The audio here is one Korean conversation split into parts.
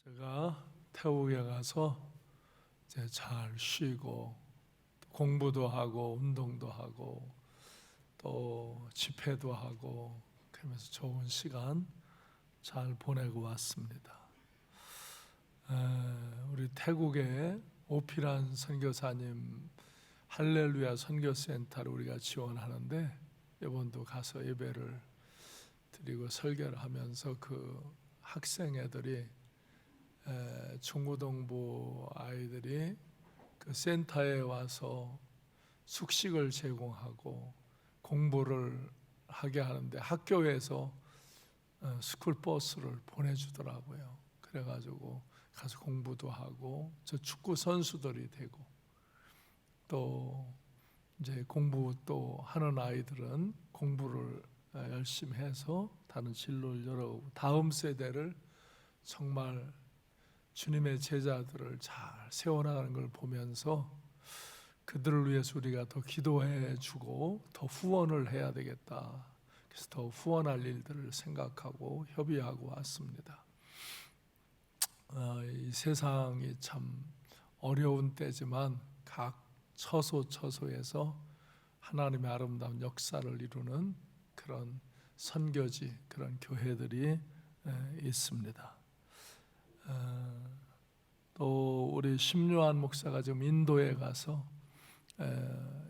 제가 태국에 가서 이제 잘 쉬고 공부도 하고 운동도 하고 또 집회도 하고 그러면서 좋은 시간 잘 보내고 왔습니다. 우리 태국에 오피란 선교사님 할렐루야 선교센터를 우리가 지원하는데 이번도 가서 예배를 드리고 설교를 하면서 그 학생 애들이 중고등부 아이들이 그 센터에 와서 숙식을 제공하고 공부를 하게 하는데 학교에서 스쿨버스를 보내주더라고요. 그래가지고 가서 공부도 하고 저 축구 선수들이 되고 또 이제 공부 또 하는 아이들은 공부를 열심히 해서 다른 진로를 열어오고 다음 세대를 정말 주님의 제자들을 잘 세워나가는 걸 보면서 그들을 위해서 우리가 더 기도해 주고 더 후원을 해야 되겠다. 그래서 더 후원할 일들을 생각하고 협의하고 왔습니다. 이 세상이 참 어려운 때지만 각 처소처소에서 하나님의 아름다운 역사를 이루는 그런 선교지, 그런 교회들이 있습니다. 또 우리 심요한 목사가 지금 인도에 가서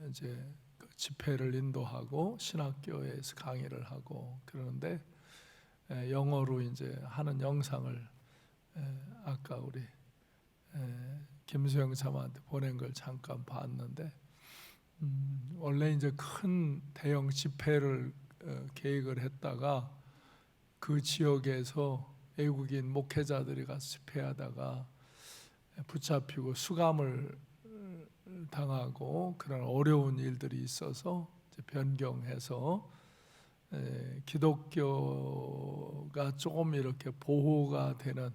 이제 집회를 인도하고 신학교에서 강의를 하고 그러는데 영어로 이제 하는 영상을 아까 우리 김수영 사모한테 보낸 걸 잠깐 봤는데 원래 이제 큰 대형 집회를 계획을 했다가 그 지역에서 외국인 목회자들이 가서 집회하다가 붙잡히고 수감을 당하고 그런 어려운 일들이 있어서 이제 변경해서 기독교가 조금 이렇게 보호가 되는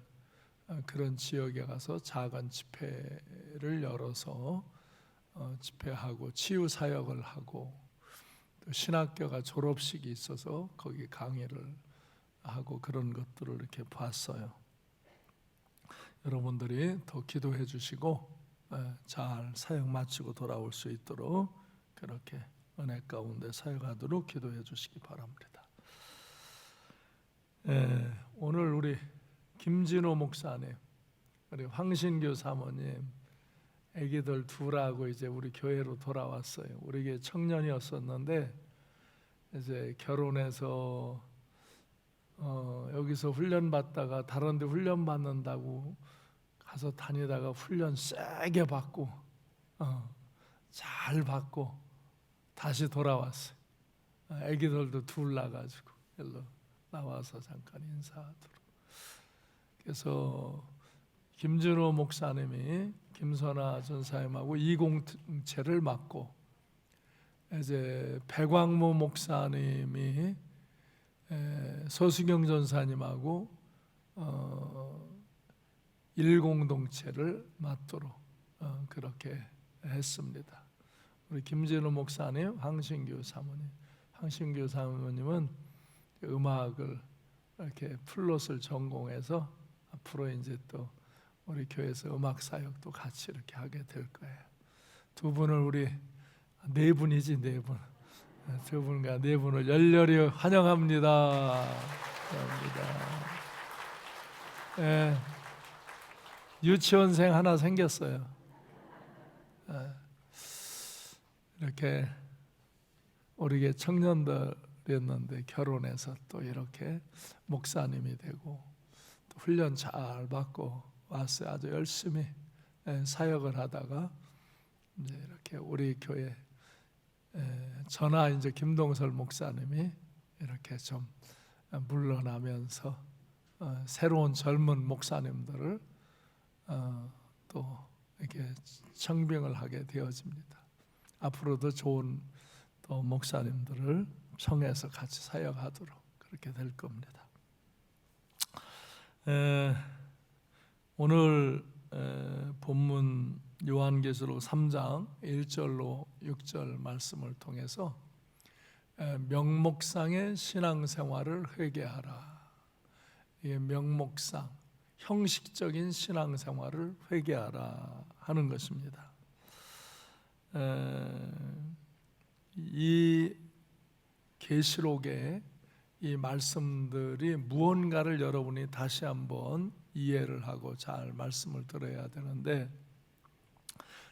그런 지역에 가서 작은 집회를 열어서 집회하고 치유 사역을 하고 또 신학교가 졸업식이 있어서 거기 강의를 하고 그런 것들을 이렇게 봤어요. 여러분들이 더 기도해 주시고 잘 사역 마치고 돌아올 수 있도록 그렇게 은혜 가운데 사역하도록 기도해 주시기 바랍니다. 오늘 우리 김진호 목사님, 우리 황신교 사모님 아기들 둘하고 이제 우리 교회로 돌아왔어요. 우리 교회 청년이었었는데 이제 결혼해서 여기서 훈련 받다가 다른 데 훈련 받는다고 가서 다니다가 훈련 세게 받고 잘 받고 다시 돌아왔어요. 아기들도 둘 나가지고 일로 나와서 잠깐 인사하도록. 그래서 김준호 목사님이 김선아 전사님하고 이공체를 맡고 이제 백왕모 목사님이 서수경 전사님하고 일공동체를 맡도록 그렇게 했습니다. 우리 김진호 목사님, 황신규 사모님, 황신규 사모님은 음악을 이렇게 플룻을 전공해서 앞으로 이제 또 우리 교회에서 음악 사역도 같이 이렇게 하게 될 거예요. 두 분을 우리 네 분이지 네 분. 두 분과 네 분을 열렬히 환영합니다. 감사합니다. 유치원생 하나 생겼어요. 이렇게 우리 게 청년들이었는데 결혼해서 또 이렇게 목사님이 되고 또 훈련 잘 받고 왔어요. 아주 열심히 사역을 하다가 이제 이렇게 우리 교회 전하 이제 김동설 목사님이 이렇게 좀 물러나면서 새로운 젊은 목사님들을 또 이렇게 청빙을 하게 되어집니다. 앞으로도 좋은 또 목사님들을 청해서 같이 사역하도록 그렇게 될 겁니다. 오늘 본문 요한계시록 3장 1절로 6절 말씀을 통해서 명목상의 신앙생활을 회개하라. 명목상 형식적인 신앙생활을 회개하라 하는 것입니다. 이 계시록의 이 말씀들이 무언가를 여러분이 다시 한번 이해를 하고 잘 말씀을 들어야 되는데,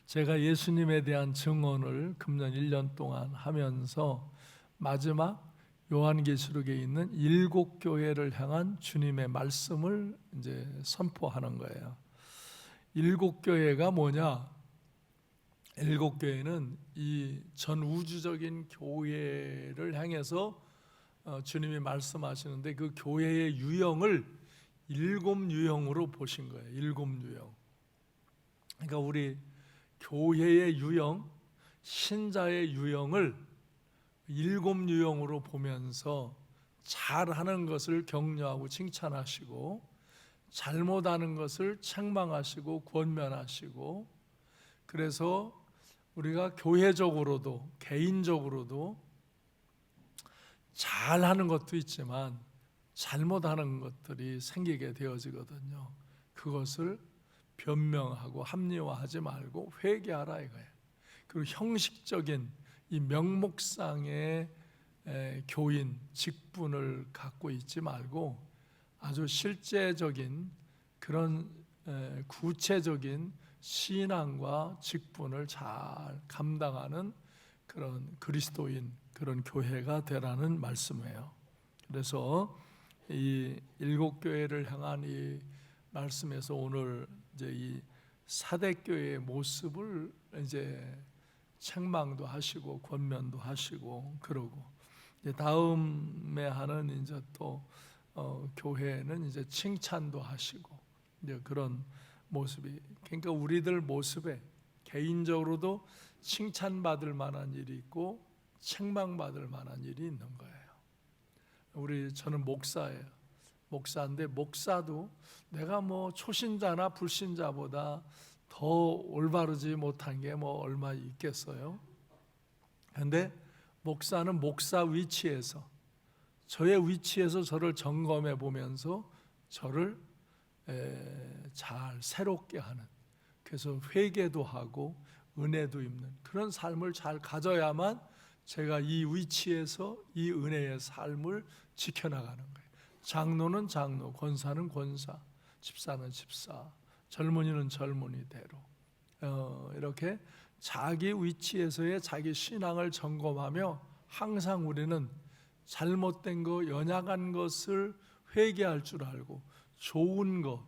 제가 예수님에 대한 증언을 금년 1년 동안 하면서 마지막 요한계시록에 있는 7교회를 향한 주님의 말씀을 이제 선포하는 거예요. 7교회가 뭐냐? 7교회는 이 전 우주적인 교회를 향해서 주님이 말씀하시는데, 그 교회의 유형을 7유형으로 보신 거예요. 7유형. 그러니까 우리 교회의 유형, 신자의 유형을 7유형으로 보면서 잘하는 것을 격려하고 칭찬하시고, 잘못하는 것을 책망하시고 권면하시고, 그래서 우리가 교회적으로도 개인적으로도 잘하는 것도 있지만 잘못하는 것들이 생기게 되어지거든요. 그것을 변명하고 합리화하지 말고 회개하라 이거예요. 그리고 형식적인 이 명목상의 교인 직분을 갖고 있지 말고 아주 실제적인 그런 구체적인 신앙과 직분을 잘 감당하는 그런 그리스도인, 그런 교회가 되라는 말씀이에요. 그래서 이 7교회를 향한 이 말씀에서 오늘 이제 이 사대교회의 모습을 이제 책망도 하시고 권면도 하시고 그러고, 이제 다음에 하는 이제 또 교회는 이제 칭찬도 하시고 이제 그런 모습이, 그러니까 우리들 모습에 개인적으로도 칭찬받을 만한 일이 있고 책망받을 만한 일이 있는 거예요. 저는 목사예요. 목사인데 목사도 내가 뭐 초신자나 불신자보다 더 올바르지 못한 게 뭐 얼마 있겠어요? 그런데 목사는 목사 위치에서, 저의 위치에서 저를 점검해 보면서 저를 잘 새롭게 하는, 그래서 회개도 하고 은혜도 입는 그런 삶을 잘 가져야만 제가 이 위치에서 이 은혜의 삶을 지켜나가는 거예요. 장로는 장로, 권사는 권사, 집사는 집사, 젊은이는 젊은이대로 이렇게 자기 위치에서의 자기 신앙을 점검하며 항상 우리는 잘못된 거, 연약한 것을 회개할 줄 알고 좋은 것,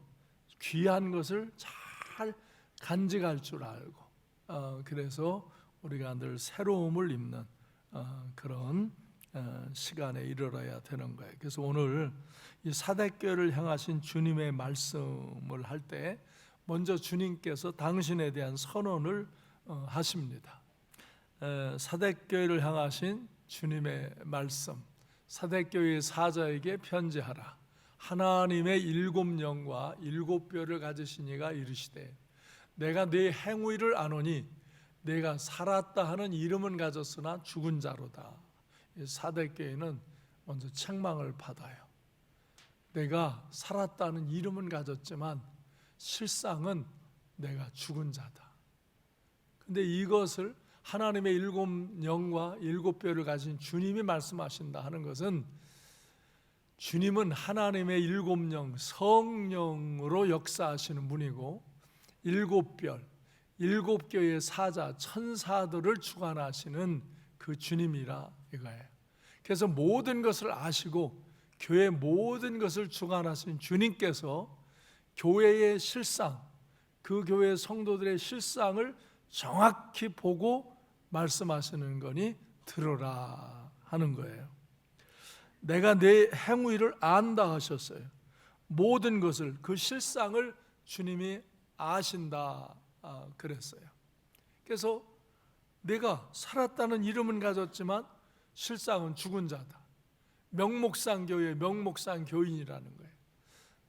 귀한 것을 잘 간직할 줄 알고 그래서 우리가 늘 새로움을 입는 그런 시간에 이르러야 되는 거예요. 그래서 오늘 이 사대교회를 향하신 주님의 말씀을 할 때 먼저 주님께서 당신에 대한 선언을 하십니다. 사대교회를 향하신 주님의 말씀, 사대교회의 사자에게 편지하라. 하나님의 7영과 7뼈를 가지신 이가 이르시되 내가 네 행위를 아노니 내가 살았다 하는 이름은 가졌으나 죽은 자로다. 사대교회는 먼저 책망을 받아요. 내가 살았다는 이름은 가졌지만 실상은 내가 죽은 자다. 근데 이것을 하나님의 7영과 7뼈를 가진 주님이 말씀하신다 하는 것은, 주님은 하나님의 7영 성령으로 역사하시는 분이고 7뼈, 7교의 사자 천사들을 주관하시는 그 주님이라 이거예요. 그래서 모든 것을 아시고 교회 모든 것을 주관하신 주님께서 교회의 실상, 그 교회 성도들의 실상을 정확히 보고 말씀하시는 거니 들으라 하는 거예요. 내가 내 행위를 안다 하셨어요. 모든 것을, 그 실상을 주님이 아신다 그랬어요. 그래서 내가 살았다는 이름은 가졌지만 실상은 죽은 자다. 명목상 교회, 명목상 교인이라는 거예요.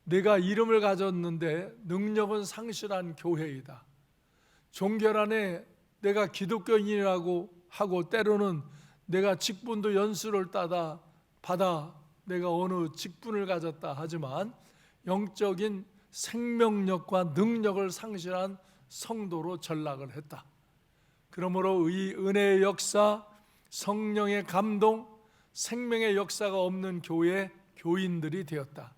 내가 이름을 가졌는데 능력은 상실한 교회이다. 종결 안에 내가 기독교인이라고 하고 때로는 내가 직분도 연수를 받아 내가 어느 직분을 가졌다 하지만 영적인 생명력과 능력을 상실한 성도로 전락을 했다. 그러므로 이 은혜의 역사, 성령의 감동, 생명의 역사가 없는 교회 교인들이 되었다.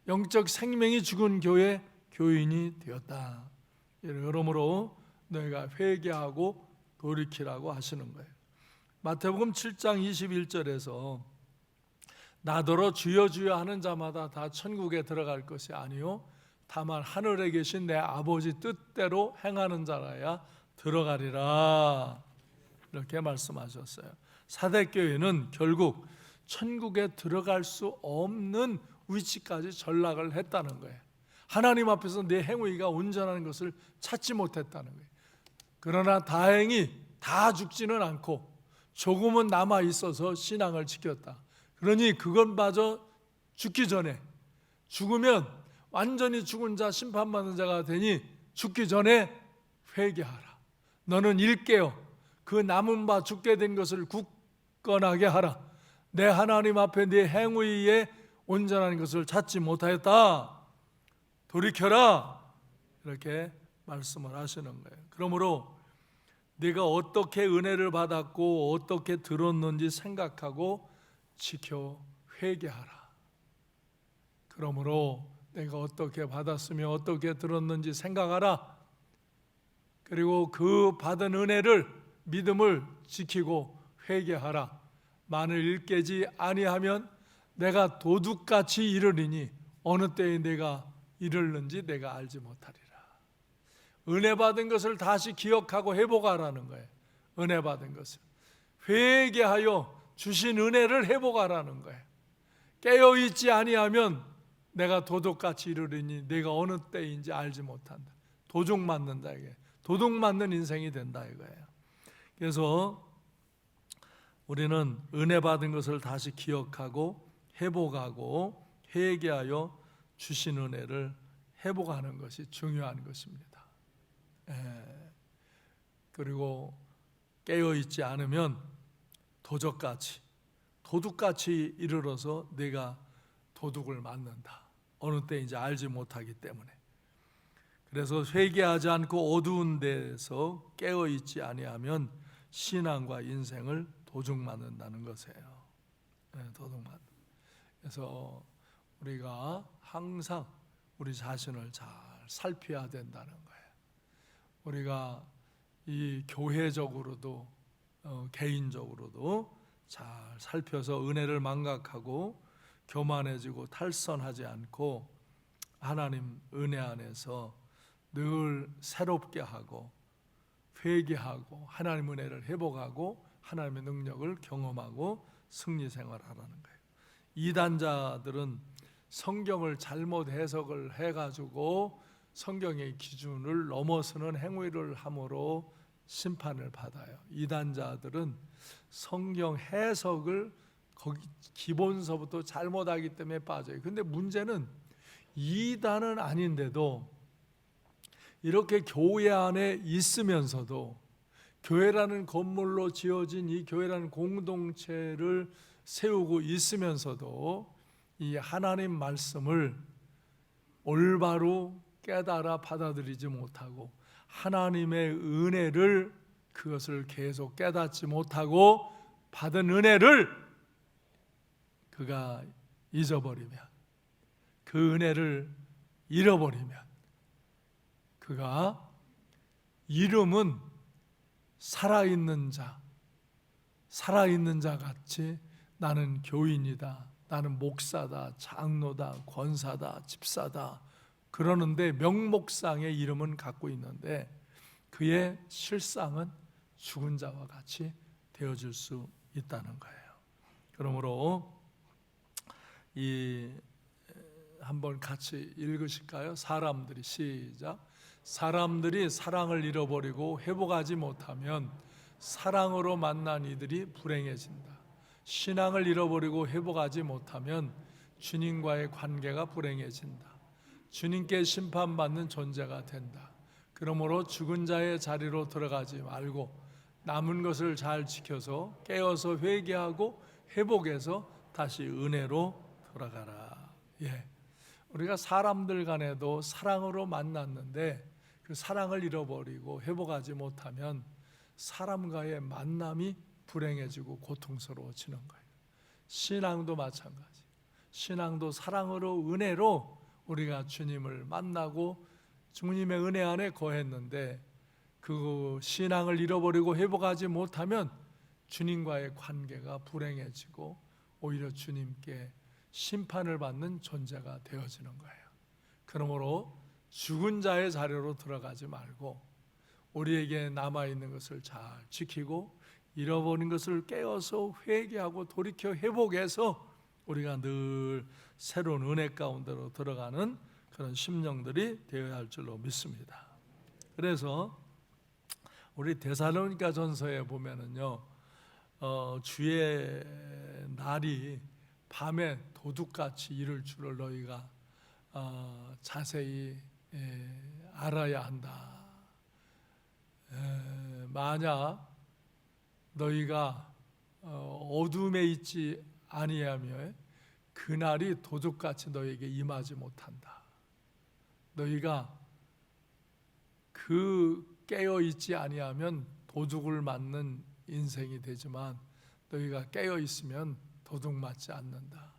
영적 생명이 죽은 교회 교인이 되었다. 그러므로 너희가 회개하고 돌이키라고 하시는 거예요. 마태복음 7장 21절에서 나더러 주여 주여 하는 자마다 다 천국에 들어갈 것이 아니요 다만 하늘에 계신 내 아버지 뜻대로 행하는 자라야 들어가리라, 이렇게 말씀하셨어요. 사대교회는 결국 천국에 들어갈 수 없는 위치까지 전락을 했다는 거예요. 하나님 앞에서 내 행위가 온전한 것을 찾지 못했다는 거예요. 그러나 다행히 다 죽지는 않고 조금은 남아 있어서 신앙을 지켰다. 그러니 그것마저 죽기 전에, 죽으면 완전히 죽은 자, 심판받는 자가 되니 죽기 전에 회개하라. 너는 일깨어 그 남은 바 죽게 된 것을 굳건하게 하라. 내 하나님 앞에 네 행위에 온전한 것을 찾지 못하였다. 돌이켜라. 이렇게 말씀을 하시는 거예요. 그러므로 네가 어떻게 은혜를 받았고 어떻게 들었는지 생각하고 지켜 회개하라. 그러므로 내가 어떻게 받았으며 어떻게 들었는지 생각하라. 그리고 그 받은 은혜를, 믿음을 지키고 회개하라. 만일 일깨지 아니하면 내가 도둑같이 이르리니 어느 때에 내가 이르는지 내가 알지 못하리라. 은혜 받은 것을 다시 기억하고 회복하라는 거예요. 은혜 받은 것을 회개하여 주신 은혜를 회복하라는 거예요. 깨어있지 아니하면 내가 도둑같이 이르리니 내가 어느 때인지 알지 못한다. 도둑 맞는 자에게 도둑 맞는 인생이 된다 이거예요. 그래서 우리는 은혜 받은 것을 다시 기억하고 회복하고 회개하여 주신 은혜를 회복하는 것이 중요한 것입니다. 그리고 깨어있지 않으면 도둑같이 이르러서 내가 도둑을 맞는다. 어느 때인지 알지 못하기 때문에. 그래서 회개하지 않고 어두운 데서 깨어있지 아니하면 신앙과 인생을 도둑 맞는다는 것이에요. 도둑 맞는. 그래서 우리가 항상 우리 자신을 잘 살펴야 된다는 거예요. 우리가 이 교회적으로도 개인적으로도 잘 살펴서 은혜를 망각하고 교만해지고 탈선하지 않고 하나님 은혜 안에서 늘 새롭게 하고 회개하고 하나님 은혜를 회복하고 하나님의 능력을 경험하고 승리 생활하라는 거예요. 이단자들은 성경을 잘못 해석을 해가지고 성경의 기준을 넘어서는 행위를 함으로 심판을 받아요. 이단자들은 성경 해석을 거기 기본서부터 잘못하기 때문에 빠져요. 근데 문제는 이단은 아닌데도 이렇게 교회 안에 있으면서도 교회라는 건물로 지어진 이 교회라는 공동체를 세우고 있으면서도 이 하나님 말씀을 올바로 깨달아 받아들이지 못하고 하나님의 은혜를 그것을 계속 깨닫지 못하고 받은 은혜를 그가 잊어버리면, 그 은혜를 잃어버리면 그가 이름은 살아있는 자 같이 나는 교인이다, 나는 목사다, 장로다, 권사다, 집사다 그러는데 명목상의 이름은 갖고 있는데 그의 실상은 죽은 자와 같이 되어질 수 있다는 거예요. 그러므로 한번 같이 읽으실까요? 사람들이 시작. 사람들이 사랑을 잃어버리고 회복하지 못하면 사랑으로 만난 이들이 불행해진다. 신앙을 잃어버리고 회복하지 못하면 주님과의 관계가 불행해진다. 주님께 심판받는 존재가 된다. 그러므로 죽은 자의 자리로 들어가지 말고 남은 것을 잘 지켜서 깨어서 회개하고 회복해서 다시 은혜로 돌아가라. 우리가 사람들 간에도 사랑으로 만났는데 그 사랑을 잃어버리고 회복하지 못하면 사람과의 만남이 불행해지고 고통스러워지는 거예요. 신앙도 마찬가지. 신앙도 사랑으로, 은혜로 우리가 주님을 만나고 주님의 은혜 안에 거했는데 그 신앙을 잃어버리고 회복하지 못하면 주님과의 관계가 불행해지고 오히려 주님께 심판을 받는 존재가 되어지는 거예요. 그러므로 죽은 자의 자리로 들어가지 말고 우리에게 남아있는 것을 잘 지키고 잃어버린 것을 깨어서 회개하고 돌이켜 회복해서 우리가 늘 새로운 은혜 가운데로 들어가는 그런 심령들이 되어야 할 줄로 믿습니다. 그래서 우리 데살로니가 전서에 보면은요, 주의 날이 밤에 도둑같이 이를 줄을 너희가 자세히 알아야 한다. 만약 너희가 어둠에 있지 아니하며 그날이 도둑같이 너희에게 임하지 못한다. 너희가 깨어 있지 아니하면 도둑을 맞는 인생이 되지만 너희가 깨어 있으면 도둑 맞지 않는다.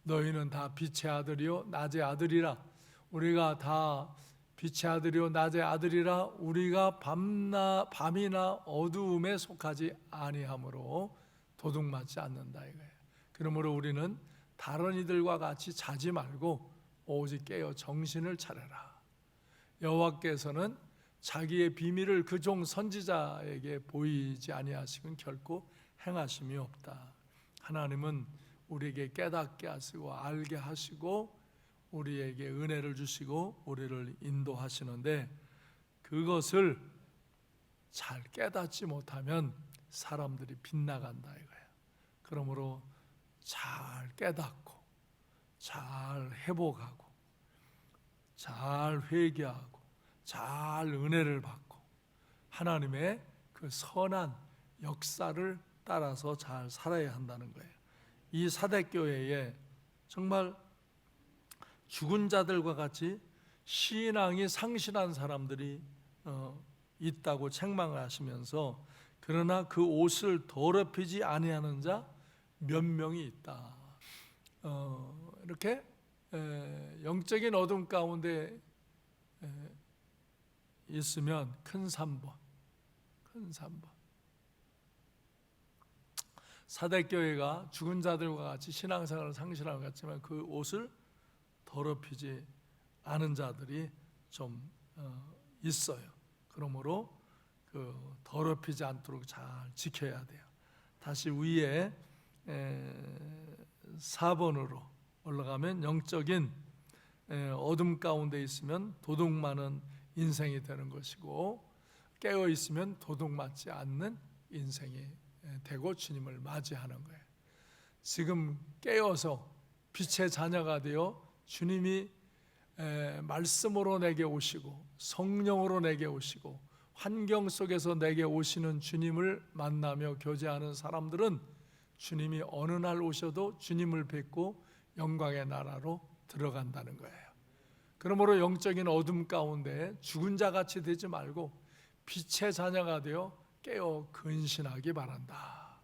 너희는 다 빛의 아들이요 낮의 아들이라. 우리가 다 빛의 아들이요 낮의 아들이라. 우리가 밤이나 어두움에 속하지 아니하므로 도둑 맞지 않는다 이거예요. 그러므로 우리는 다른 이들과 같이 자지 말고 오직 깨어 정신을 차려라. 여호와께서는 자기의 비밀을 그 종 선지자에게 보이지 아니하시건 결코 행하심이 없다. 하나님은 우리에게 깨닫게 하시고 알게 하시고 우리에게 은혜를 주시고 우리를 인도하시는데 그것을 잘 깨닫지 못하면 사람들이 빗나간다 이거예요. 그러므로 잘 깨닫고 잘 회복하고 잘 회개하고 잘 은혜를 받고 하나님의 그 선한 역사를 따라서 잘 살아야 한다는 거예요. 이 사대교회에 정말 죽은 자들과 같이 신앙이 상실한 사람들이 있다고 책망을 하시면서 그러나 그 옷을 더럽히지 아니하는 자 몇 명이 있다. 이렇게 영적인 어둠 가운데 있으면 큰 3번 사대교회가 죽은 자들과 같이 신앙생활을 상실한 것 같지만 그 옷을 더럽히지 않은 자들이 좀 있어요. 그러므로 그 더럽히지 않도록 잘 지켜야 돼요. 다시 위에 4번으로 올라가면 영적인 어둠 가운데 있으면 도둑 많은 인생이 되는 것이고 깨어 있으면 도둑 맞지 않는 인생이 되고 주님을 맞이하는 거예요. 지금 깨어서 빛의 자녀가 되어 주님이 말씀으로 내게 오시고 성령으로 내게 오시고 환경 속에서 내게 오시는 주님을 만나며 교제하는 사람들은 주님이 어느 날 오셔도 주님을 뵙고 영광의 나라로 들어간다는 거예요. 그러므로 영적인 어둠 가운데 죽은 자같이 되지 말고 빛의 자녀가 되어 깨어 근신하기 바란다.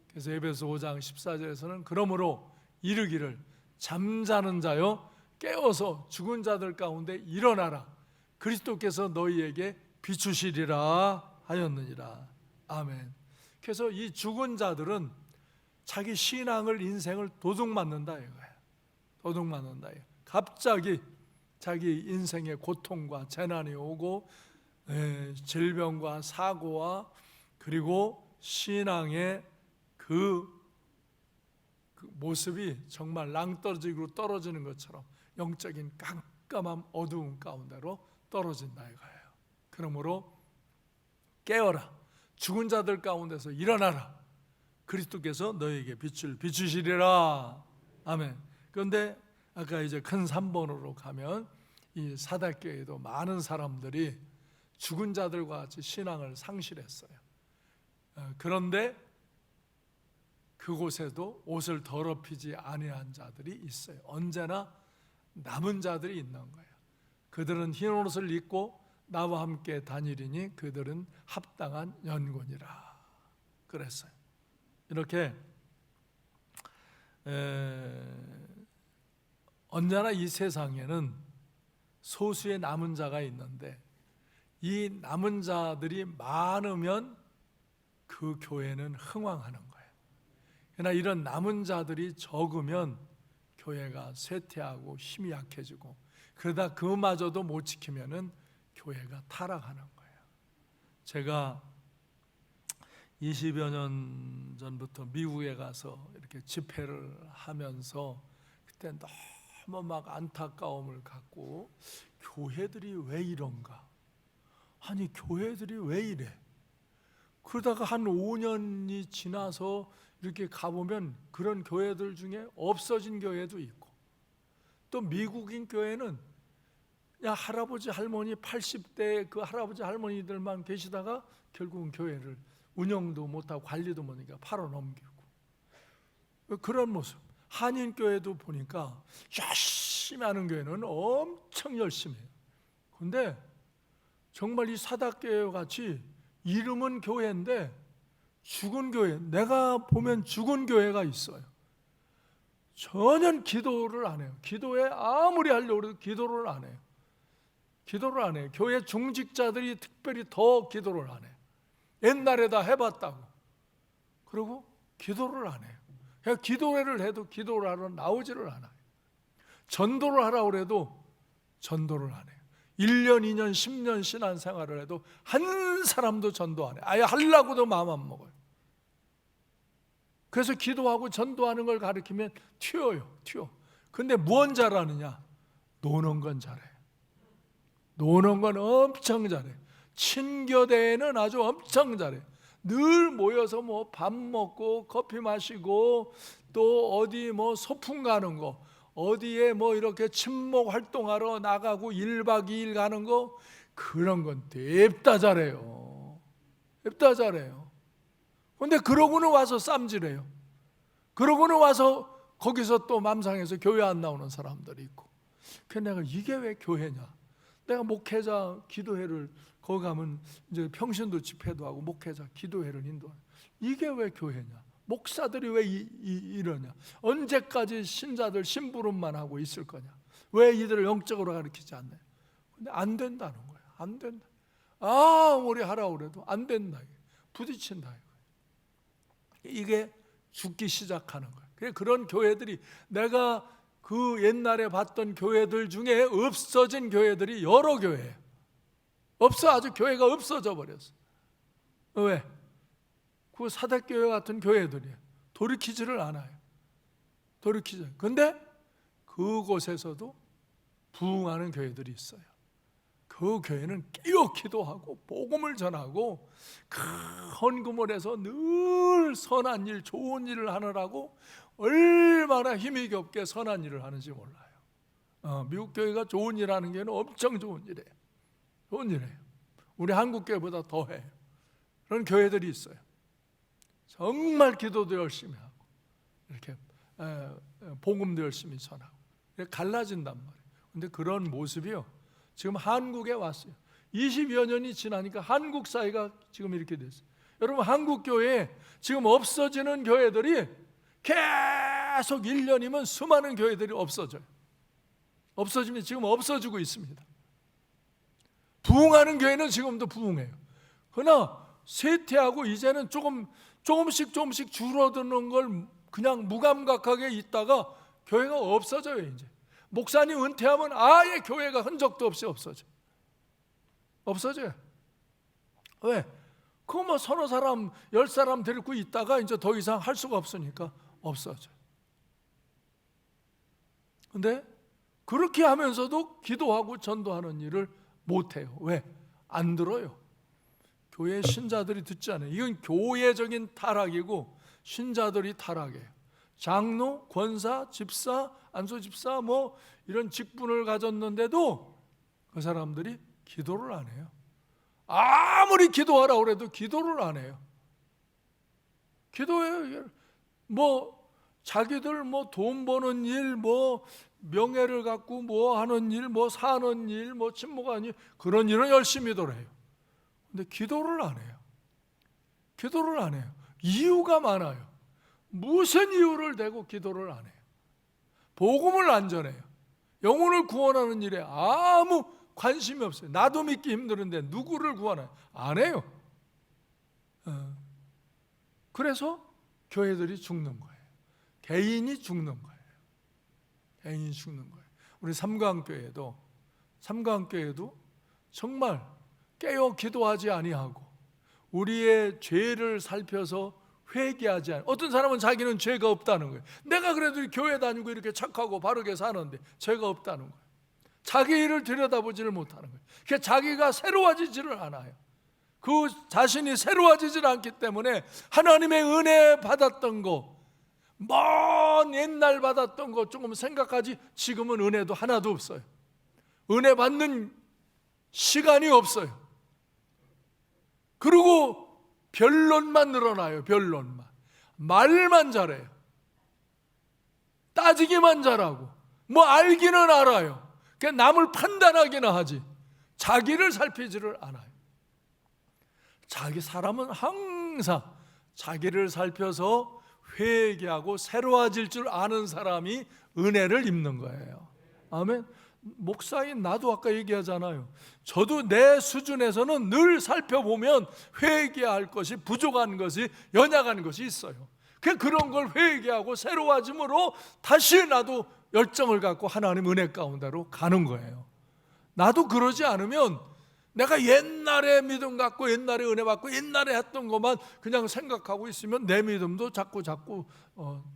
그래서 에베소 5장 14절에서는 그러므로 이르기를 잠자는 자여 깨어서 죽은 자들 가운데 일어나라. 그리스도께서 너희에게 비추시리라 하였느니라. 아멘. 그래서 이 죽은 자들은 자기 신앙을 인생을 도둑맞는다 이거예요. 도둑맞는다. 갑자기 자기 인생의 고통과 재난이 오고 질병과 사고와 그리고 신앙의 그 모습이 정말 낭떠러지로 떨어지는 것처럼 영적인 깜깜한 어두운 가운데로 떨어진다 이거예요. 그러므로 깨어라. 죽은 자들 가운데서 일어나라. 그리스도께서 너에게 빛을 비추시리라. 아멘. 그런데 아까 이제 큰 3번으로 가면 이 사대교회에도 많은 사람들이 죽은 자들과 같이 신앙을 상실했어요. 그런데 그곳에도 옷을 더럽히지 아니한 자들이 있어요. 언제나 남은 자들이 있는 거예요. 그들은 흰 옷을 입고 나와 함께 다니리니 그들은 합당한 연곤이라 그랬어요. 이렇게 언제나 이 세상에는 소수의 남은 자가 있는데 이 남은 자들이 많으면 그 교회는 흥왕하는 거예요. 그러나 이런 남은 자들이 적으면 교회가 쇠퇴하고 힘이 약해지고 그러다 그마저도 못 지키면은 교회가 타락하는 거예요. 제가 20여 년 전부터 미국에 가서 이렇게 집회를 하면서 그때 너무 막 안타까움을 갖고 교회들이 왜 이런가? 아니 교회들이 왜 이래? 그러다가 한 5년이 지나서 이렇게 가보면 그런 교회들 중에 없어진 교회도 있고 또 미국인 교회는 그냥 할아버지 할머니 80대 그 할아버지 할머니들만 계시다가 결국은 교회를 운영도 못하고 관리도 못하니까 팔아넘기고 그런 모습. 한인교회도 보니까 열심히 하는 교회는 엄청 열심히 해요. 그런데 정말 이 사닥교회 같이 이름은 교회인데 죽은 교회, 내가 보면 죽은 교회가 있어요. 전혀 기도를 안 해요. 기도에 아무리 하려고 해도 기도를 안 해요. 기도를 안 해요. 교회 중직자들이 특별히 더 기도를 안 해요. 옛날에 다 해봤다고. 그리고 기도를 안 해요. 그냥 기도회를 해도 기도를 하러 나오지를 않아요. 전도를 하라고 해도 전도를 안 해요. 1년, 2년, 10년 신앙생활을 해도 한 사람도 전도 안 해요. 아예 하려고도 마음 안 먹어요. 그래서 기도하고 전도하는 걸 가르치면 튀어요. 근데 무언 잘하느냐? 노는 건 잘해요. 노는 건 엄청 잘해요. 친교대회는 아주 엄청 잘해요. 늘 모여서 뭐 밥 먹고 커피 마시고 또 어디 뭐 소풍 가는 거, 어디에 뭐 이렇게 친목 활동하러 나가고 1박 2일 가는 거, 그런 건 냅다 잘해요. 냅다 잘해요. 근데 그러고는 와서 쌈질해요. 그러고는 와서 거기서 또 맘상에서 교회 안 나오는 사람들이 있고. 그래서 내가 이게 왜 교회냐? 내가 목회자 기도회를 거기 가면 이제 평신도 집회도 하고 목회자 기도회를 인도하는, 이게 왜 교회냐? 목사들이 왜 이러냐? 언제까지 신자들 심부름만 하고 있을 거냐? 왜 이들을 영적으로 가르치지 않나요? 근데 안 된다는 거예요. 안 된다. 아무리 하라고 그래도 안 된다. 부딪힌다. 이게 죽기 시작하는 거예요. 그런 교회들이, 내가 그 옛날에 봤던 교회들 중에 없어진 교회들이 여러 교회예요. 아주 교회가 없어져 버렸어. 왜? 그 사대교회 같은 교회들이에요. 돌이키지를 않아요. 근데 그곳에서도 부흥하는 교회들이 있어요. 그 교회는 깨어 기도하고 복음을 전하고 헌금을 해서 늘 선한 일, 좋은 일을 하느라고 얼마나 힘이 겹게 선한 일을 하는지 몰라요. 미국 교회가 좋은 일 하는 게 엄청 좋은 일이에요. 좋은 일이에요. 우리 한국 교회보다 더해요. 그런 교회들이 있어요. 정말 기도도 열심히 하고 이렇게 복음도 열심히 전하고 갈라진단 말이에요. 근데 그런 모습이요, 지금 한국에 왔어요. 20여 년이 지나니까 한국 사회가 지금 이렇게 됐어요. 여러분, 한국 교회에 지금 없어지는 교회들이 계속 1년이면 수많은 교회들이 없어져요. 없어지면 지금 없어지고 있습니다. 부흥하는 교회는 지금도 부흥해요. 그러나 쇠퇴하고 이제는 조금씩 줄어드는 걸 그냥 무감각하게 있다가 교회가 없어져요. 이제 목사님 은퇴하면 아예 교회가 흔적도 없이 없어져요. 왜? 그거 뭐 서너 사람, 10사람 데리고 있다가 이제 더 이상 할 수가 없으니까 없어져요. 근데 그렇게 하면서도 기도하고 전도하는 일을 못해요. 왜? 안 들어요. 교회 신자들이 듣지 않아요. 이건 교회적인 타락이고 신자들이 타락이에요. 장로, 권사, 집사, 안수집사 뭐 이런 직분을 가졌는데도 그 사람들이 기도를 안 해요. 아무리 기도하라고 해도 기도를 안 해요. 기도해요. 뭐 자기들 뭐 돈 버는 일, 뭐 명예를 갖고 뭐 하는 일, 뭐 사는 일, 뭐 침묵하는 일, 그런 일은 열심히들 해요. 근데 기도를 안 해요. 기도를 안 해요. 이유가 많아요. 무슨 이유를 대고 기도를 안 해요. 복음을 안 전해요. 영혼을 구원하는 일에 아무 관심이 없어요. 나도 믿기 힘드는데 누구를 구원해요? 안 해요. 그래서 교회들이 죽는 거예요. 개인이 죽는 거예요. 개인이 죽는 거예요. 우리 삼강교회도 정말 깨어 기도하지 아니하고 우리의 죄를 살펴서 회개하지 않아요. 어떤 사람은 자기는 죄가 없다는 거예요. 내가 그래도 교회 다니고 이렇게 착하고 바르게 사는데 죄가 없다는 거예요. 자기 일을 들여다보지를 못하는 거예요. 그러니까 자기가 새로워지지를 않아요. 그 자신이 새로워지질 않기 때문에 하나님의 은혜 받았던 거, 먼 옛날 받았던 거 조금 생각하지 지금은 은혜도 하나도 없어요. 은혜 받는 시간이 없어요. 그리고 변론만 늘어나요. 변론만. 말만 잘해요. 따지기만 잘하고 뭐 알기는 알아요. 그냥 남을 판단하기는 하지 자기를 살피지를 않아요. 사람은 항상 자기를 살펴서 회개하고 새로워질 줄 아는 사람이 은혜를 입는 거예요. 아멘. 목사인 나도 아까 얘기하잖아요. 저도 내 수준에서는 늘 살펴보면 회개할 것이 부족한 것이 연약한 것이 있어요. 그런 걸 회개하고 새로워짐으로 다시 나도 열정을 갖고 하나님 은혜 가운데로 가는 거예요. 나도 그러지 않으면 내가 옛날에 믿음 갖고 옛날에 은혜 받고 옛날에 했던 것만 그냥 생각하고 있으면 내 믿음도 자꾸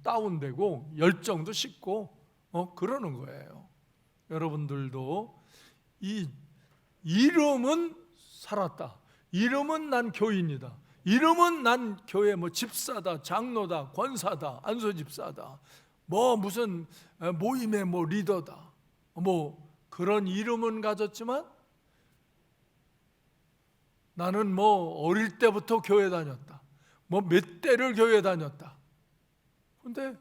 다운되고 열정도 식고 그러는 거예요. 여러분들도 이 이름은 살았다. 이름은 난 교인이다. 이름은 난 교회 집사다, 장로다, 권사다, 안수집사다. 무슨 모임의 리더다. 그런 이름은 가졌지만 나는 어릴 때부터 교회 다녔다. 몇 대를 교회 다녔다. 근데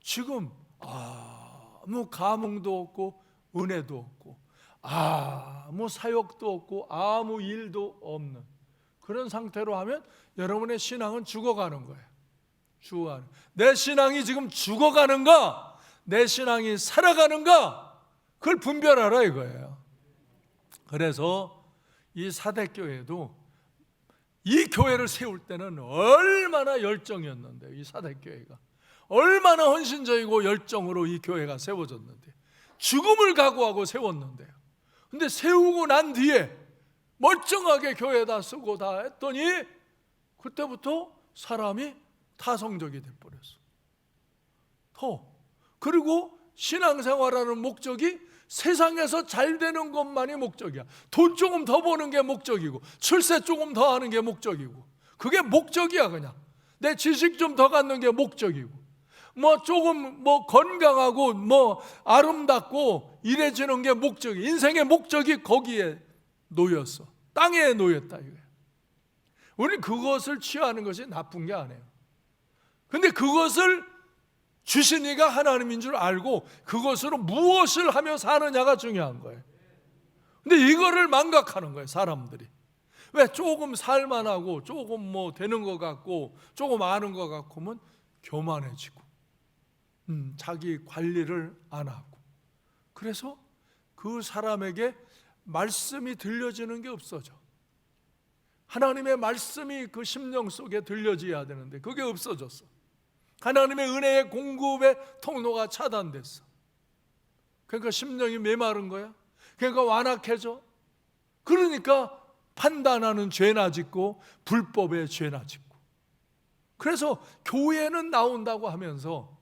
지금 아무 감흥도 없고 은혜도 없고 아무 사역도 없고 아무 일도 없는 그런 상태로 하면 여러분의 신앙은 죽어가는 거예요. 내 신앙이 지금 죽어가는가 내 신앙이 살아가는가 그걸 분별하라 이거예요. 그래서 이 사대교회도 이 교회를 세울 때는 얼마나 열정이었는데요. 이 사대교회가 얼마나 헌신적이고 열정으로 이 교회가 세워졌는데 죽음을 각오하고 세웠는데요. 근데 세우고 난 뒤에 멀쩡하게 교회에다 쓰고 다 했더니 그때부터 사람이 타성적이 돼버렸어. 그리고 신앙생활하는 목적이 세상에서 잘 되는 것만이 목적이야. 돈 조금 더 버는 게 목적이고 출세 조금 더 하는 게 목적이고 그게 목적이야. 그냥 내 지식 좀 더 갖는 게 목적이고 조금 건강하고 아름답고 이래지는 게 목적이 인생의 목적이 거기에 놓였어. 땅에 놓였다 이거야. 우리는 그것을 취하는 것이 나쁜 게 아니에요. 근데 그것을 주신 이가 하나님인 줄 알고 그것으로 무엇을 하며 사느냐가 중요한 거예요. 근데 이거를 망각하는 거예요 사람들이. 왜 조금 살만하고 조금 되는 것 같고 조금 아는 것 같고 하면 교만해지고 자기 관리를 안 하고 그래서 그 사람에게 말씀이 들려지는 게 없어져. 하나님의 말씀이 그 심령 속에 들려져야 되는데 그게 없어졌어. 하나님의 은혜의 공급의 통로가 차단됐어. 그러니까 심령이 메마른 거야. 그러니까 완악해져. 그러니까 판단하는 죄나 짓고 불법의 죄나 짓고. 그래서 교회는 나온다고 하면서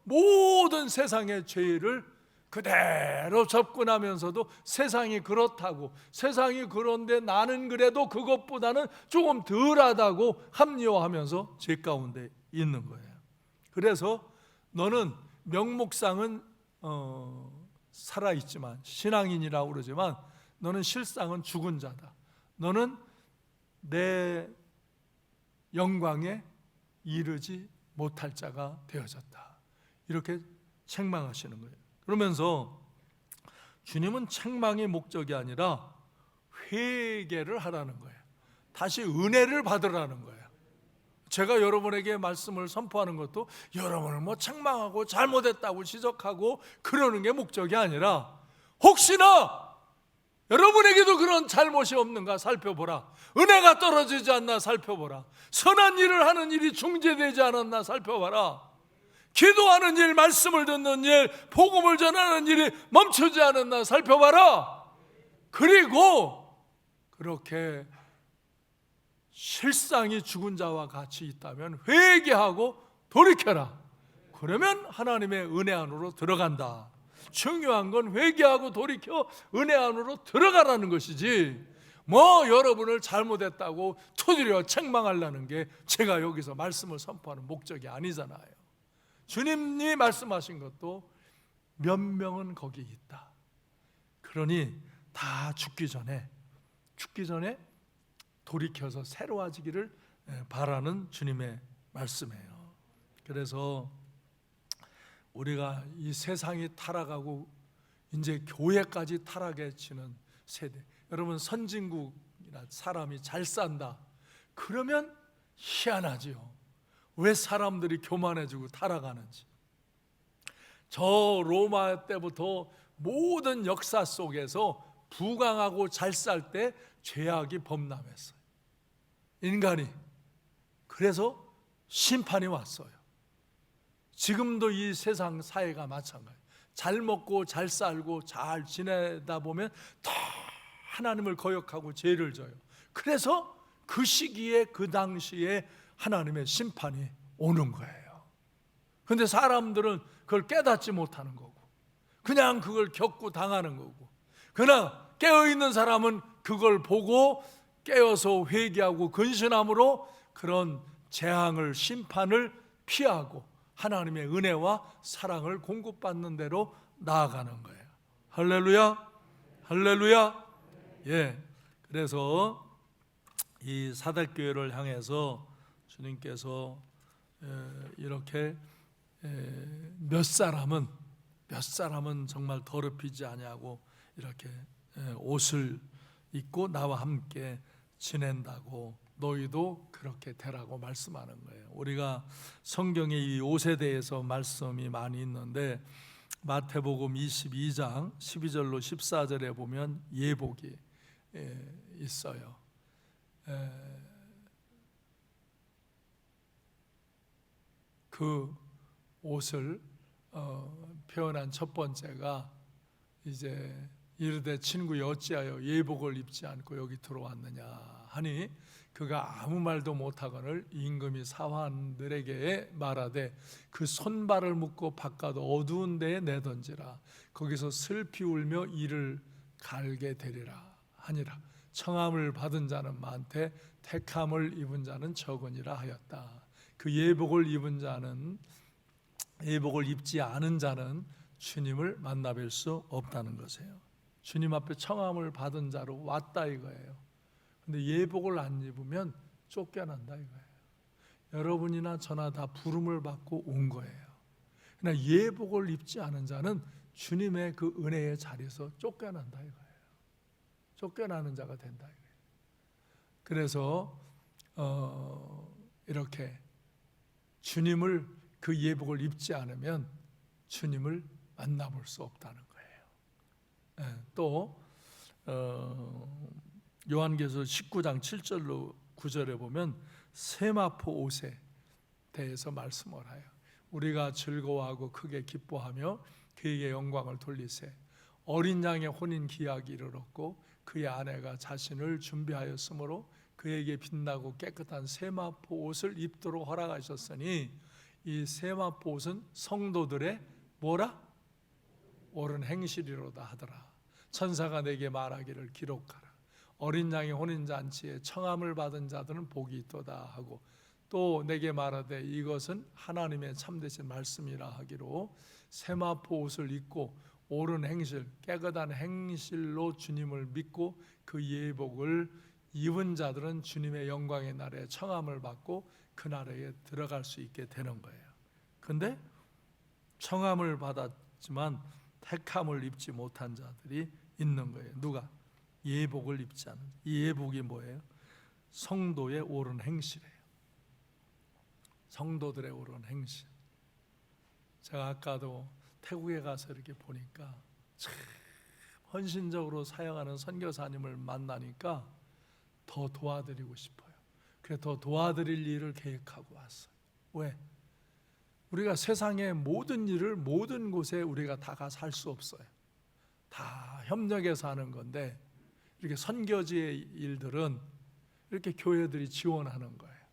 모든 세상의 죄를 그대로 접근하면서도 세상이 그렇다고 세상이 그런데 나는 그래도 그것보다는 조금 덜하다고 합리화하면서 죄 가운데 있는 거예요. 그래서 너는 명목상은 살아있지만 신앙인이라고 그러지만 너는 실상은 죽은 자다. 너는 내 영광에 이르지 못할 자가 되어졌다. 이렇게 책망하시는 거예요. 그러면서 주님은 책망이 목적이 아니라 회개를 하라는 거예요. 다시 은혜를 받으라는 거예요. 제가 여러분에게 말씀을 선포하는 것도 여러분을 뭐 책망하고 잘못했다고 지적하고 그러는 게 목적이 아니라 혹시나 여러분에게도 그런 잘못이 없는가 살펴보라. 은혜가 떨어지지 않나 살펴보라. 선한 일을 하는 일이 중재되지 않았나 살펴봐라. 기도하는 일, 말씀을 듣는 일, 복음을 전하는 일이 멈추지 않았나 살펴봐라. 그리고 그렇게 실상이 죽은 자와 같이 있다면 회개하고 돌이켜라. 그러면 하나님의 은혜 안으로 들어간다. 중요한 건 회개하고 돌이켜 은혜 안으로 들어가라는 것이지, 뭐 여러분을 잘못했다고 두드려 책망하려는 게 제가 여기서 말씀을 선포하는 목적이 아니잖아요. 주님이 말씀하신 것도 몇 명은 거기 있다. 그러니 다 죽기 전에 돌이켜서 새로워지기를 바라는 주님의 말씀이에요. 그래서 우리가 이 세상이 타락하고 이제 교회까지 타락해지는 세대, 여러분 선진국이나 사람이 잘 산다 그러면 희한하지요. 왜 사람들이 교만해지고 타락하는지. 저 로마 때부터 모든 역사 속에서 부강하고 잘 살 때 죄악이 범람했어요, 인간이. 그래서 심판이 왔어요. 지금도 이 세상 사회가 마찬가지예요. 잘 먹고 잘 살고 잘 지내다 보면 더 하나님을 거역하고 죄를 져요. 그래서 그 시기에 그 당시에 하나님의 심판이 오는 거예요. 그런데 사람들은 그걸 깨닫지 못하는 거고 그냥 그걸 겪고 당하는 거고, 그러나 깨어있는 사람은 그걸 보고 깨어서 회개하고 근신함으로 그런 재앙을, 심판을 피하고 하나님의 은혜와 사랑을 공급받는 대로 나아가는 거예요. 할렐루야, 할렐루야. 예, 그래서 이 사대교회를 향해서 주님께서 이렇게 몇 사람은 정말 더럽히지 아니하고 이렇게 옷을 입고 나와 함께 지낸다고 너희도 그렇게 되라고 말씀하는 거예요. 우리가 성경에 이 옷에 대해서 말씀이 많이 있는데 마태복음 22장 12절로 14절에 보면 예복이 있어요. 그 옷을 표현한 첫 번째가 이제 이르되 친구여 어찌하여 예복을 입지 않고 여기 들어왔느냐 하니 그가 아무 말도 못하거늘 임금이 사환들에게 말하되 그 손발을 묶고 바깥 어두운 데에 내던지라. 거기서 슬피 울며 이를 갈게 되리라 하니라. 청함을 받은 자는 많되 택함을 입은 자는 적으니라 하였다. 그 예복을 입지 않은 자는 주님을 만나뵐 수 없다는 것이에요. 주님 앞에 청함을 받은 자로 왔다 이거예요. 근데 예복을 안 입으면 쫓겨난다 이거예요. 여러분이나 저나 다 부름을 받고 온 거예요. 그러나 예복을 입지 않은 자는 주님의 그 은혜의 자리에서 쫓겨난다 이거예요. 쫓겨나는 자가 된다 이거예요. 그래서 이렇게 주님을 그 예복을 입지 않으면 주님을 만나볼 수 없다는 거예요. 또 요한계시록 19장 7절로 9절에 보면 세마포 옷에 대해서 말씀을 해요. 우리가 즐거워하고 크게 기뻐하며 그에게 영광을 돌리세. 어린 양의 혼인 기약이 이르렀고 그의 아내가 자신을 준비하였으므로 그에게 빛나고 깨끗한 세마포 옷을 입도록 허락하셨으니 이 세마포 옷은 성도들의 뭐라? 옳은 행실이로다 하더라. 천사가 내게 말하기를 기록하라. 어린 양의 혼인잔치에 청함을 받은 자들은 복이 있도다 하고 또 내게 말하되 이것은 하나님의 참되신 말씀이라 하기로 세마포 옷을 입고 옳은 행실, 깨끗한 행실로 주님을 믿고 그 예복을 입은 자들은 주님의 영광의 날에 청함을 받고 그 나라에 들어갈 수 있게 되는 거예요. 근데 청함을 받았지만 택함을 입지 못한 자들이 있는 거예요. 누가? 예복을 입지 않은. 이 예복이 뭐예요? 성도의 옳은 행실이에요. 성도들의 옳은 행실. 제가 아까도 태국에 가서 이렇게 보니까 참 헌신적으로 사역하는 선교사님을 만나니까 더 도와드리고 싶어요. 그래서 더 도와드릴 일을 계획하고 왔어요. 왜? 우리가 세상의 모든 일을 모든 곳에 우리가 다 가서 할 수 없어요. 다 협력해서 하는 건데 이렇게 선교지의 일들은 이렇게 교회들이 지원하는 거예요.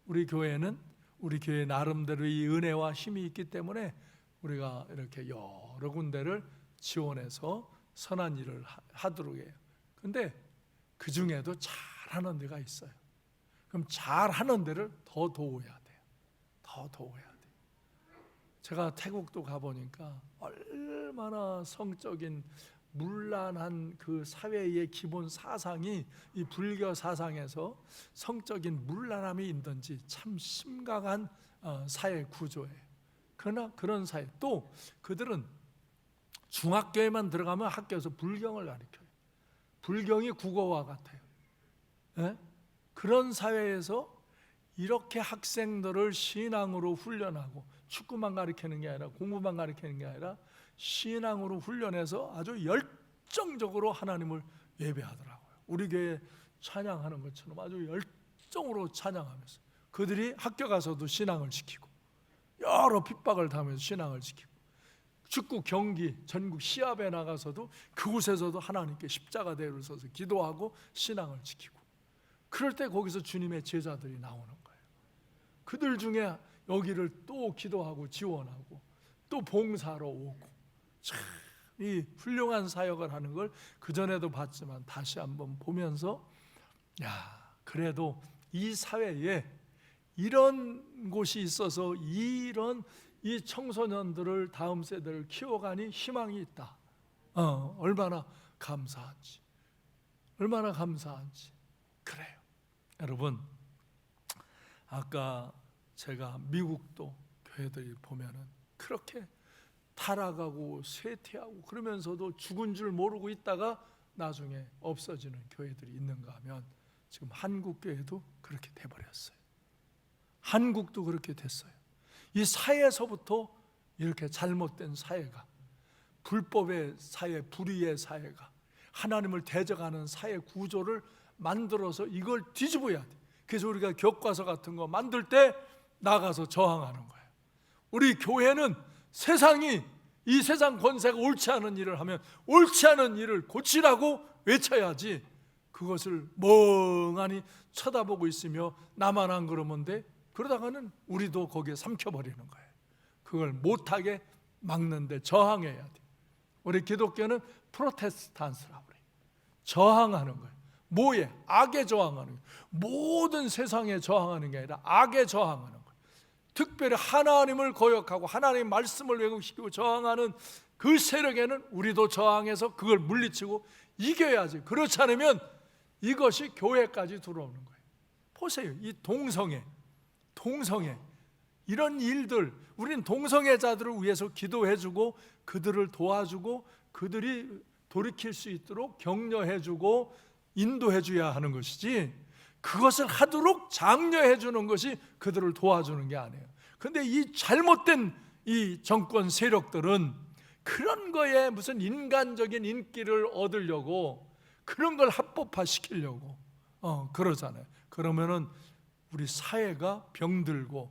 우리 교회는 우리 교회 나름대로 이 은혜와 힘이 있기 때문에 우리가 이렇게 여러 군데를 지원해서 선한 일을 하도록 해요. 근데 그 중에도 잘하는 데가 있어요. 그럼 잘하는 데를 더 도와야 돼요. 더 도와야 돼요. 제가 태국도 가보니까 얼마나 성적인 문란한 그 사회의 기본 사상이 이 불교 사상에서 성적인 문란함이 있는지 참 심각한 사회 구조예요. 그러나 그런 사회, 또 그들은 중학교에만 들어가면 학교에서 불경을 가르쳐요. 불경이 국어와 같아요. 네? 그런 사회에서 이렇게 학생들을 신앙으로 훈련하고 축구만 가르치는 게 아니라 공부만 가르치는 게 아니라 신앙으로 훈련해서 아주 열정적으로 하나님을 예배하더라고요. 우리 교회 찬양하는 것처럼 아주 열정으로 찬양하면서 그들이 학교 가서도 신앙을 지키고 여러 핍박을 당하면서 신앙을 지키고 축구 경기 전국 시합에 나가서도 그곳에서도 하나님께 십자가 대를 서서 기도하고 신앙을 지키고 그럴 때 거기서 주님의 제자들이 나오는 거예요. 그들 중에 여기를 또 기도하고 지원하고 또 봉사로 오고 참 이 훌륭한 사역을 하는 걸 그전에도 봤지만 다시 한번 보면서 그래도 이 사회에 이런 곳이 있어서 이런 이 청소년들을 다음 세대를 키워가니 희망이 있다. 얼마나 감사한지 얼마나 감사한지. 그래요. 여러분, 아까 제가 미국도 교회들이 보면은 그렇게 타락하고 쇠퇴하고 그러면서도 죽은 줄 모르고 있다가 나중에 없어지는 교회들이 있는가 하면 지금 한국 교회도 그렇게 돼버렸어요. 한국도 그렇게 됐어요. 이 사회에서부터 이렇게 잘못된 사회가, 불법의 사회, 불의의 사회가 하나님을 대적하는 사회 구조를 만들어서 이걸 뒤집어야 돼. 그래서 우리가 교과서 같은 거 만들 때 나가서 저항하는 거예요. 우리 교회는 세상이 이 세상 권세가 옳지 않은 일을 하면 옳지 않은 일을 고치라고 외쳐야지 그것을 멍하니 쳐다보고 있으며 나만 안 그러면 돼? 그러다가는 우리도 거기에 삼켜버리는 거예요. 그걸 못하게 막는데 저항해야 돼. 우리 기독교는 프로테스탄트라고 그래요. 저항하는 거예요. 뭐에? 악에 저항하는 거예요. 모든 세상에 저항하는 게 아니라 악에 저항하는 거예요. 특별히 하나님을 거역하고 하나님의 말씀을 왜곡시키고 저항하는 그 세력에는 우리도 저항해서 그걸 물리치고 이겨야지. 그렇지 않으면 이것이 교회까지 들어오는 거예요. 보세요. 이 동성애 이런 일들, 우리는 동성애자들을 위해서 기도해주고 그들을 도와주고 그들이 돌이킬 수 있도록 격려해주고 인도해줘야 하는 것이지 그것을 하도록 장려해주는 것이 그들을 도와주는 게 아니에요. 그런데 이 잘못된 이 정권 세력들은 그런 거에 무슨 인간적인 인기를 얻으려고 그런 걸 합법화시키려고 그러잖아요. 그러면은 우리 사회가 병들고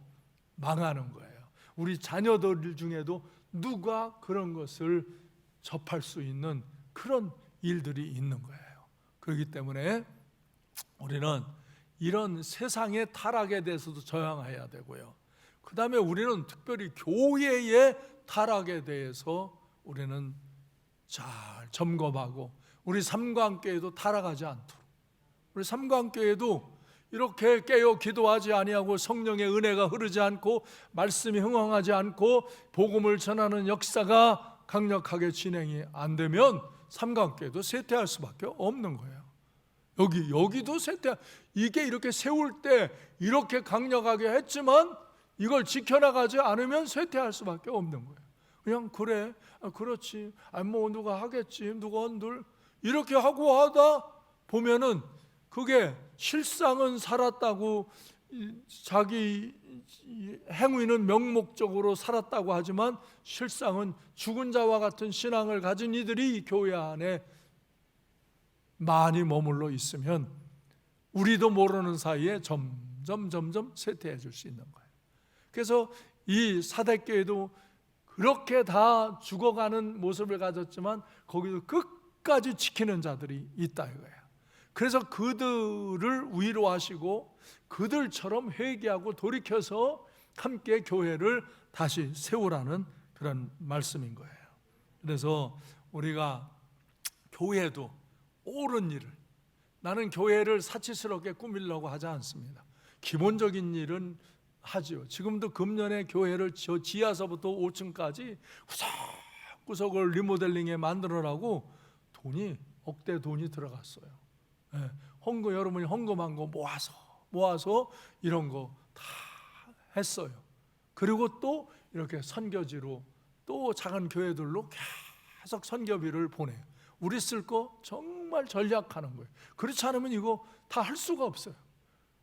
망하는 거예요. 우리 자녀들 중에도 누가 그런 것을 접할 수 있는 그런 일들이 있는 거예요. 그렇기 때문에 우리는 이런 세상의 타락에 대해서도 저항해야 되고요. 그 다음에 우리는 특별히 교회의 타락에 대해서 우리는 잘 점검하고 우리 삼관교회도 타락하지 않도록, 우리 삼관교회도 이렇게 깨어 기도하지 아니하고 성령의 은혜가 흐르지 않고 말씀이 흥황하지 않고 복음을 전하는 역사가 강력하게 진행이 안 되면 삼관교회도 쇠퇴할 수밖에 없는 거예요. 여기도 쇠퇴. 이게 이렇게 세울 때 이렇게 강력하게 했지만 이걸 지켜나가지 않으면 쇠퇴할 수밖에 없는 거예요. 그냥 그래, 그렇지, 뭐 누가 하겠지, 누가 늘 이렇게 하고 하다 보면은 그게 실상은 살았다고, 자기 행위는 명목적으로 살았다고 하지만 실상은 죽은 자와 같은 신앙을 가진 이들이 교회 안에 많이 머물러 있으면 우리도 모르는 사이에 점점 쇠퇴해질 수 있는 거예요. 그래서 이 사대교회도 그렇게 다 죽어가는 모습을 가졌지만 거기도 끝까지 지키는 자들이 있다 이거예요. 그래서 그들을 위로하시고 그들처럼 회개하고 돌이켜서 함께 교회를 다시 세우라는 그런 말씀인 거예요. 그래서 우리가 교회도 옳은 일을, 나는 교회를 사치스럽게 꾸미려고 하지 않습니다. 기본적인 일은 하죠. 지금도 금년에 교회를 저 지하서부터 5층까지 구석구석을 리모델링에 만들어라고 돈이 억대 돈이 들어갔어요. 헌금, 여러분이 헌금한 거 모아서 이런 거 다 했어요. 그리고 또 이렇게 선교지로 또 작은 교회들로 계속 선교비를 보내요. 우리 쓸 거 정말 전략하는 거예요. 그렇지 않으면 이거 다 할 수가 없어요.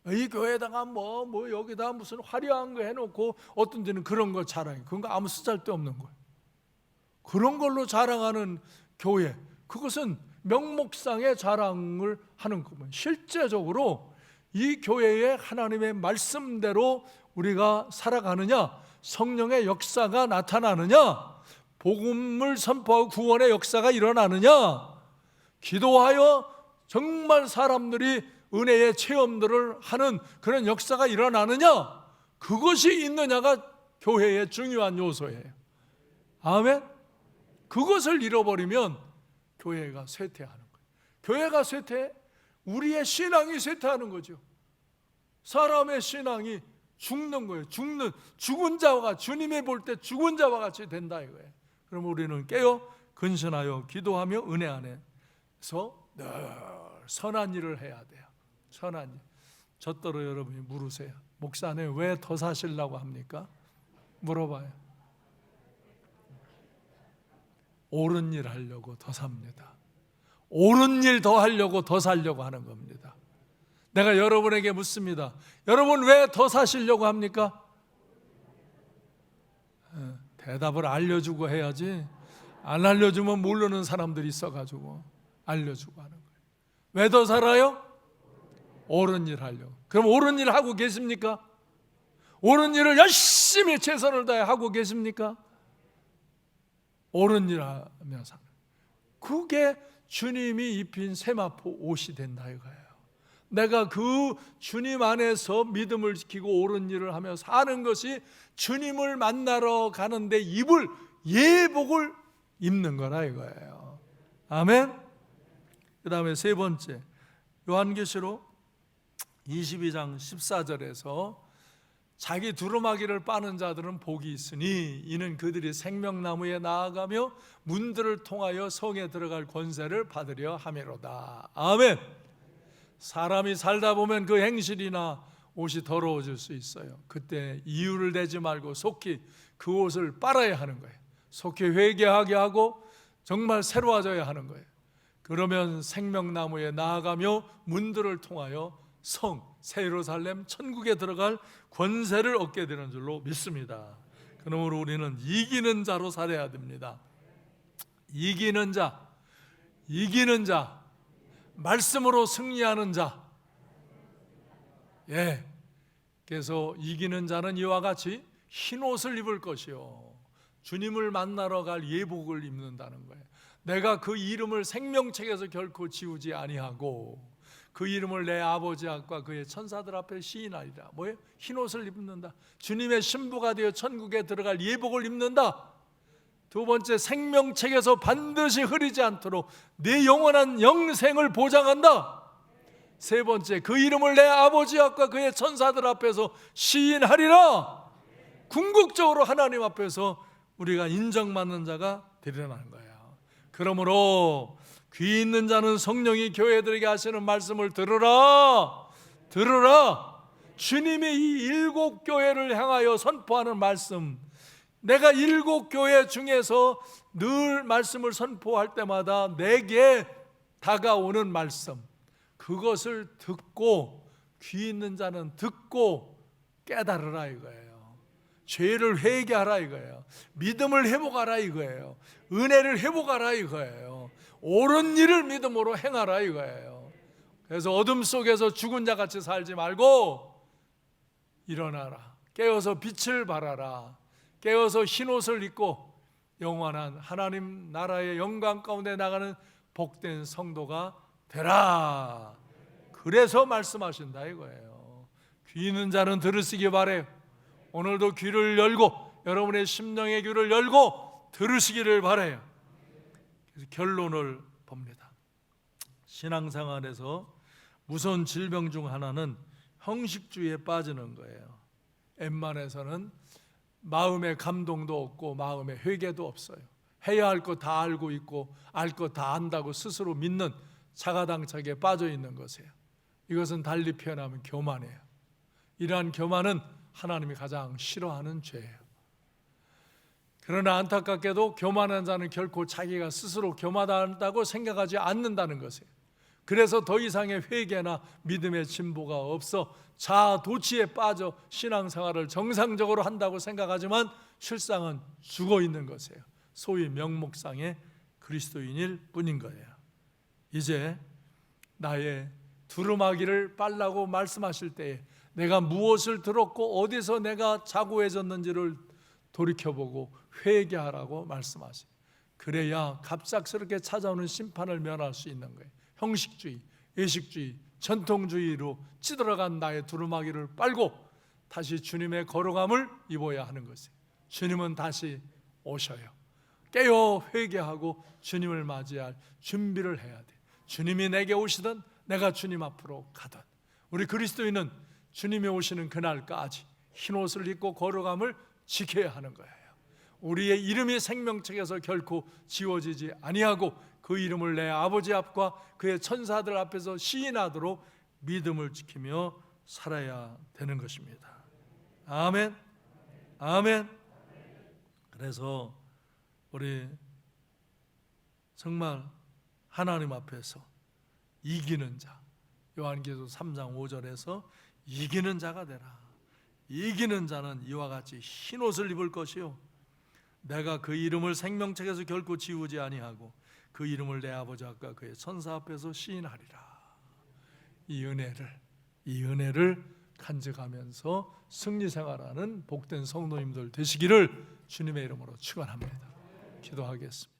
이 교회에다가 뭐 여기다 무슨 화려한 거 해놓고 어떤 데는 그런 거 자랑해. 그런 거 아무 쓰잘데없는 거예요. 그런 걸로 자랑하는 교회, 그것은 명목상의 자랑을 하는 거면 실제적으로 이 교회의 하나님의 말씀대로 우리가 살아가느냐, 성령의 역사가 나타나느냐, 복음을 선포하고 구원의 역사가 일어나느냐, 기도하여 정말 사람들이 은혜의 체험들을 하는 그런 역사가 일어나느냐, 그것이 있느냐가 교회의 중요한 요소예요. 아멘. 그것을 잃어버리면 교회가 쇠퇴하는 거예요. 교회가 쇠퇴해? 우리의 신앙이 쇠퇴하는 거죠. 사람의 신앙이 죽는 거예요. 죽은 자와, 주님이 볼 때 죽은 자와 같이 된다 이거예요. 그럼 우리는 깨어 근신하여 기도하며 은혜 안에서 늘 선한 일을 해야 돼요. 선한 일. 젖도록 여러분이 물으세요. 목사님 왜 더 사시려고 합니까? 물어봐요. 옳은 일 하려고 더 삽니다. 옳은 일 더 하려고 더 살려고 하는 겁니다. 내가 여러분에게 묻습니다. 여러분 왜 더 사시려고 합니까? 대답을 알려주고 해야지. 안 알려주면 모르는 사람들이 있어가지고 알려주고 하는 거예요. 왜 더 살아요? 옳은 일 하려고. 그럼 옳은 일 하고 계십니까? 옳은 일을 열심히 최선을 다해 하고 계십니까? 옳은 일 하며 사는, 그게 주님이 입힌 세마포 옷이 된다 이거예요. 내가 그 주님 안에서 믿음을 지키고 옳은 일을 하며 사는 것이 주님을 만나러 가는데 입을 예복을 입는 거라 이거예요. 아멘. 그 다음에 세 번째, 요한계시록 22장 14절에서 자기 두루마기를 빠는 자들은 복이 있으니 이는 그들이 생명나무에 나아가며 문들을 통하여 성에 들어갈 권세를 받으려 함이로다. 아멘. 사람이 살다 보면 그 행실이나 옷이 더러워질 수 있어요. 그때 이유를 대지 말고 속히 그 옷을 빨아야 하는 거예요. 속히 회개하게 하고 정말 새로워져야 하는 거예요. 그러면 생명나무에 나아가며 문들을 통하여 성, 새 예루살렘, 천국에 들어갈 권세를 얻게 되는 줄로 믿습니다. 그러므로 우리는 이기는 자로 살아야 됩니다. 이기는 자, 말씀으로 승리하는 자. 그래서 이기는 자는 이와 같이 흰 옷을 입을 것이요, 주님을 만나러 갈 예복을 입는다는 거예요. 내가 그 이름을 생명책에서 결코 지우지 아니하고 그 이름을 내 아버지 앞과 그의 천사들 앞에 시인하리라. 뭐예요? 흰 옷을 입는다. 주님의 신부가 되어 천국에 들어갈 예복을 입는다. 두 번째, 생명책에서 반드시 흐리지 않도록 내 영원한 영생을 보장한다. 세 번째, 그 이름을 내 아버지 앞과 그의 천사들 앞에서 시인하리라. 궁극적으로 하나님 앞에서 우리가 인정받는 자가 되려는 거예요. 그러므로 귀 있는 자는 성령이 교회들에게 하시는 말씀을 들으라. 주님이 이 7 교회를 향하여 선포하는 말씀, 내가 7교회 중에서 늘 말씀을 선포할 때마다 내게 다가오는 말씀, 그것을 듣고 귀 있는 자는 듣고 깨달으라 이거예요. 죄를 회개하라 이거예요. 믿음을 회복하라 이거예요. 은혜를 회복하라 이거예요. 옳은 일을 믿음으로 행하라 이거예요. 그래서 어둠 속에서 죽은 자같이 살지 말고 일어나라. 깨어서 빛을 발하라. 깨어서 흰옷을 입고 영원한 하나님 나라의 영광 가운데 나가는 복된 성도가 되라. 그래서 말씀하신다 이거예요. 귀 있는 자는 들으시기 바래요. 오늘도 귀를 열고 여러분의 심령의 귀를 열고 들으시기를 바래요. 그래서 결론을 봅니다. 신앙생활에서 무서운 질병 중 하나는 형식주의에 빠지는 거예요. 웬만해서는 마음의 감동도 없고 마음의 회개도 없어요. 해야 할 거 다 알고 있고 알 거 다 안다고 스스로 믿는 자가당착에 빠져 있는 것이에요. 이것은 달리 표현하면 교만이에요. 이러한 교만은 하나님이 가장 싫어하는 죄예요. 그러나 안타깝게도 교만한 자는 결코 자기가 스스로 교만하다고 생각하지 않는다는 것이에요. 그래서 더 이상의 회개나 믿음의 진보가 없어 자아 도취에 빠져 신앙생활을 정상적으로 한다고 생각하지만 실상은 죽어 있는 것이에요. 소위 명목상의 그리스도인일 뿐인 거예요. 이제 나의 두루마기를 빨라고 말씀하실 때에 내가 무엇을 들었고 어디서 내가 자고해졌는지를 돌이켜보고 회개하라고 말씀하세요. 그래야 갑작스럽게 찾아오는 심판을 면할 수 있는 거예요. 형식주의, 예식주의, 전통주의로 찌들어간 나의 두루마기를 빨고 다시 주님의 거룩함을 입어야 하는 것이에요. 주님은 다시 오셔요. 깨어 회개하고 주님을 맞이할 준비를 해야 돼. 주님이 내게 오시든 내가 주님 앞으로 가든 우리 그리스도인은 주님이 오시는 그날까지 흰옷을 입고 거룩함을 지켜야 하는 거예요. 우리의 이름이 생명책에서 결코 지워지지 아니하고 그 이름을 내 아버지 앞과 그의 천사들 앞에서 시인하도록 믿음을 지키며 살아야 되는 것입니다. 아멘. 아멘. 그래서 우리 정말 하나님 앞에서 이기는 자, 요한계시록 3장 5절에서 이기는 자가 되라. 이기는 자는 이와 같이 흰옷을 입을 것이요 내가 그 이름을 생명책에서 결코 지우지 아니하고 그 이름을 내 아버지 앞과 그의 천사 앞에서 시인하리라. 이 은혜를 간직하면서 승리생활하는 복된 성도님들 되시기를 주님의 이름으로 축원합니다. 기도하겠습니다.